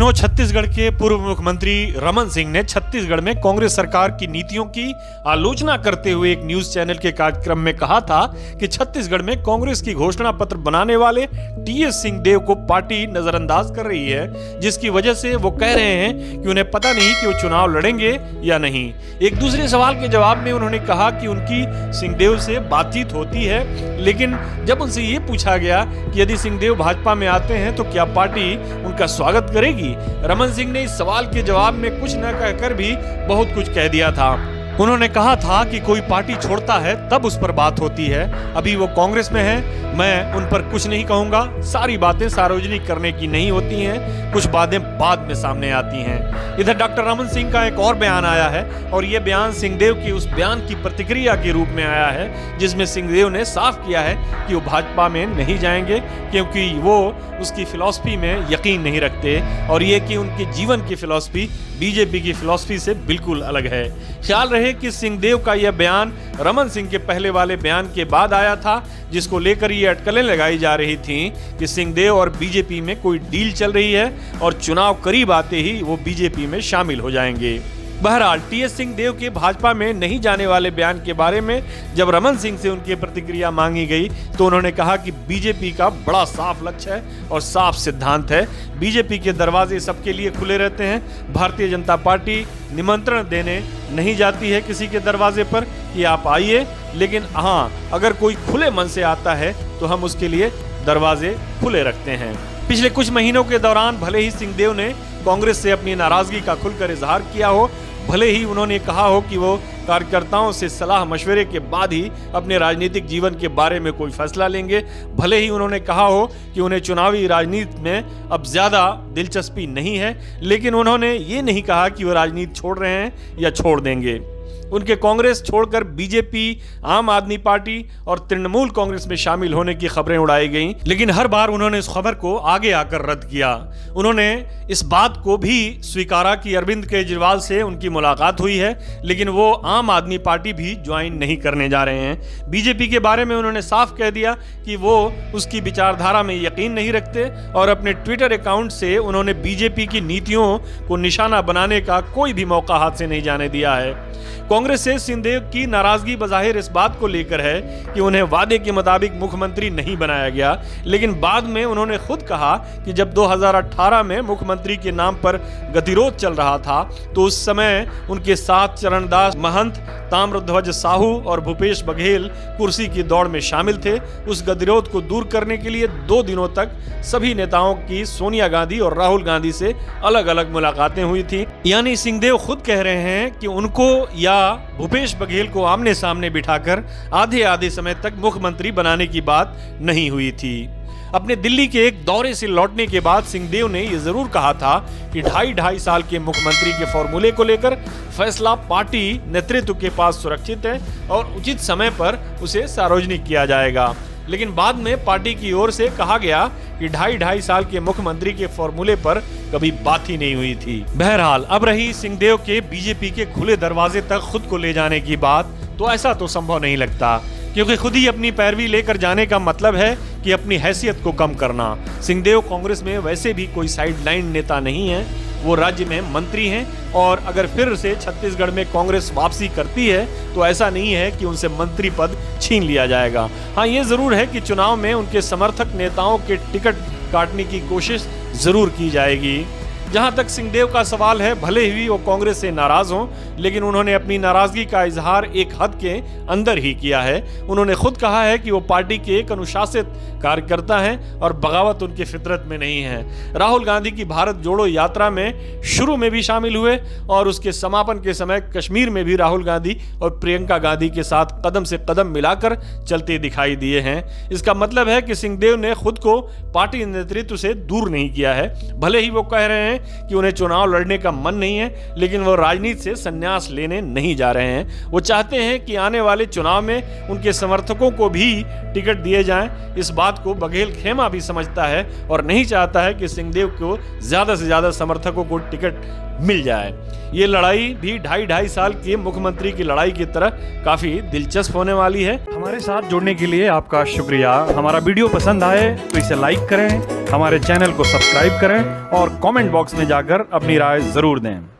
दिनों छत्तीसगढ़ के पूर्व मुख्यमंत्री रमन सिंह ने छत्तीसगढ़ में कांग्रेस सरकार की नीतियों की आलोचना करते हुए एक न्यूज चैनल के कार्यक्रम में कहा था कि छत्तीसगढ़ में कांग्रेस की घोषणा पत्र बनाने वाले टीएस सिंहदेव को पार्टी नजरअंदाज कर रही है, जिसकी वजह से वो कह रहे हैं कि उन्हें पता नहीं कि वो चुनाव लड़ेंगे या नहीं। एक दूसरे सवाल के जवाब में उन्होंने कहा कि उनकी सिंहदेव से बातचीत होती है, लेकिन जब उनसे ये पूछा गया कि यदि सिंहदेव भाजपा में आते हैं तो क्या पार्टी उनका स्वागत करेगी, रमन सिंह ने इस सवाल के जवाब में कुछ न कहकर भी बहुत कुछ कह दिया था। उन्होंने कहा था कि कोई पार्टी छोड़ता है तब उस पर बात होती है, अभी वो कांग्रेस में है, मैं उन पर कुछ नहीं कहूंगा, सारी बातें सार्वजनिक करने की नहीं होती हैं, कुछ बातें बाद में सामने आती हैं। इधर डॉक्टर रमन सिंह का एक और बयान आया है और ये बयान सिंहदेव की उस बयान की प्रतिक्रिया के रूप में आया है जिसमें सिंहदेव ने साफ किया है कि वो भाजपा में नहीं जाएंगे क्योंकि वो उसकी फिलॉसफी में यकीन नहीं रखते और ये कि उनके जीवन की फिलॉसफी बीजेपी की फिलॉसफी से बिल्कुल अलग है। ख्याल रहे कि सिंहदेव का यह बयान रमन सिंह के पहले वाले बयान के बाद आया था, जिसको लेकर ये अटकलें लगाई जा रही थीं कि सिंहदेव और बीजेपी में कोई डील चल रही है और चुनाव करीब आते ही वो बीजेपी में शामिल हो जाएंगे। बहरहाल टीएस सिंहदेव के भाजपा में नहीं जाने वाले बयान के बारे में जब रमन सिंह से उनकी प्रतिक्रिया मांगी गई तो उन्होंने कहा कि बीजेपी का बड़ा साफ लक्ष्य है और साफ सिद्धांत है, बीजेपी के दरवाजे सबके लिए खुले रहते हैं, भारतीय जनता पार्टी निमंत्रण देने नहीं जाती है किसी के दरवाजे पर कि आप आइए, लेकिन हाँ अगर कोई खुले मन से आता है तो हम उसके लिए दरवाजे खुले रखते हैं। पिछले कुछ महीनों के दौरान भले ही सिंहदेव ने कांग्रेस से अपनी नाराजगी का खुलकर इजहार किया हो, भले ही उन्होंने कहा हो कि वो कार्यकर्ताओं से सलाह मशवरे के बाद ही अपने राजनीतिक जीवन के बारे में कोई फैसला लेंगे, भले ही उन्होंने कहा हो कि उन्हें चुनावी राजनीति में अब ज्यादा दिलचस्पी नहीं है, लेकिन उन्होंने ये नहीं कहा कि वो राजनीति छोड़ रहे हैं या छोड़ देंगे। उनके कांग्रेस छोड़कर बीजेपी, आम आदमी पार्टी और तृणमूल कांग्रेस में शामिल होने की खबरें उड़ाई गईं, लेकिन हर बार उन्होंने इस खबर को आगे आकर रद्द किया। उन्होंने इस बात को भी स्वीकारा कि अरविंद केजरीवाल से उनकी मुलाकात हुई है, लेकिन वो आम आदमी पार्टी भी ज्वाइन नहीं करने जा रहे हैं। बीजेपी के बारे में उन्होंने साफ कह दिया कि वो उसकी विचारधारा में यकीन नहीं रखते और अपने ट्विटर अकाउंट से उन्होंने बीजेपी की नीतियों को निशाना बनाने का कोई भी मौका हाथ से नहीं जाने दिया है। कांग्रेस से सिंहदेव की नाराजगी बज़ाहिर इस बात को लेकर है कि उन्हें वादे के मुताबिक मुख्यमंत्री नहीं बनाया गया, लेकिन बाद में उन्होंने खुद कहा कि जब 2018 में मुख्यमंत्री के नाम पर गतिरोध चल रहा था तो उस समय उनके साथ चरणदास महंत, ताम्रध्वज साहू और भूपेश बघेल कुर्सी की दौड़ में शामिल थे। उस गतिरोध को दूर करने के लिए 2 दिनों तक सभी नेताओं की सोनिया गांधी और राहुल गांधी से अलग अलग मुलाकातें हुई थी। यानी सिंहदेव खुद कह रहे हैं कि उनको या भूपेश बघेल को आमने सामने बिठाकर आधे समय तक मुख्यमंत्री बनाने की बात नहीं हुई थी। अपने दिल्ली के एक दौरे से लौटने के बाद सिंहदेव ने यह जरूर कहा था कि 2.5 साल के मुख्यमंत्री के फॉर्मूले को लेकर फैसला पार्टी नेतृत्व के पास सुरक्षित है और उचित समय पर उसे सार्वजनिक किया जाएगा, लेकिन बाद में पार्टी की ओर से कहा गया कि 2.5 साल के मुख्यमंत्री के फॉर्मूले पर कभी बात ही नहीं हुई थी। बहरहाल अब रही सिंहदेव के बीजेपी के खुले दरवाजे तक खुद को ले जाने की बात, तो ऐसा तो संभव नहीं लगता, क्योंकि खुद ही अपनी पैरवी लेकर जाने का मतलब है कि अपनी हैसियत को कम करना। सिंहदेव कांग्रेस में वैसे भी कोई साइडलाइन नेता नहीं है, वो राज्य में मंत्री हैं और अगर फिर से छत्तीसगढ़ में कांग्रेस वापसी करती है तो ऐसा नहीं है कि उनसे मंत्री पद छीन लिया जाएगा। हाँ, ये जरूर है कि चुनाव में उनके समर्थक नेताओं के टिकट काटने की कोशिश जरूर की जाएगी। जहां तक सिंहदेव का सवाल है, भले ही वो कांग्रेस से नाराज हों, लेकिन उन्होंने अपनी नाराजगी का इजहार एक हद के अंदर ही किया है। उन्होंने खुद कहा है कि वो पार्टी के एक अनुशासित कार्यकर्ता हैं और बगावत उनकी फितरत में नहीं है। राहुल गांधी की भारत जोड़ो यात्रा में शुरू में भी शामिल हुए और उसके समापन के समय कश्मीर में भी राहुल गांधी और प्रियंका गांधी के साथ कदम से कदम मिलाकर चलते दिखाई दिए हैं। इसका मतलब है कि सिंहदेव ने खुद को पार्टी नेतृत्व से दूर नहीं किया है। भले ही वो कह रहे हैं कि उन्हें चुनाव लड़ने का मन नहीं है, लेकिन वो राजनीति से संन्यास लेने नहीं जा रहे हैं। वो चाहते हैं कि आने वाले चुनाव में उनके समर्थकों को भी टिकट दिए जाएं। इस बात को बघेल खेमा भी समझता है और नहीं चाहता है कि सिंहदेव को ज्यादा से ज्यादा समर्थकों को टिकट मिल जाए। ये लड़ाई भी 2.5 साल के मुख्यमंत्री की लड़ाई की तरह काफी दिलचस्प होने वाली है। हमारे साथ जुड़ने के लिए आपका शुक्रिया। हमारा वीडियो पसंद आए तो इसे लाइक करें, हमारे चैनल को सब्सक्राइब करें और कमेंट बॉक्स में जाकर अपनी राय जरूर दें।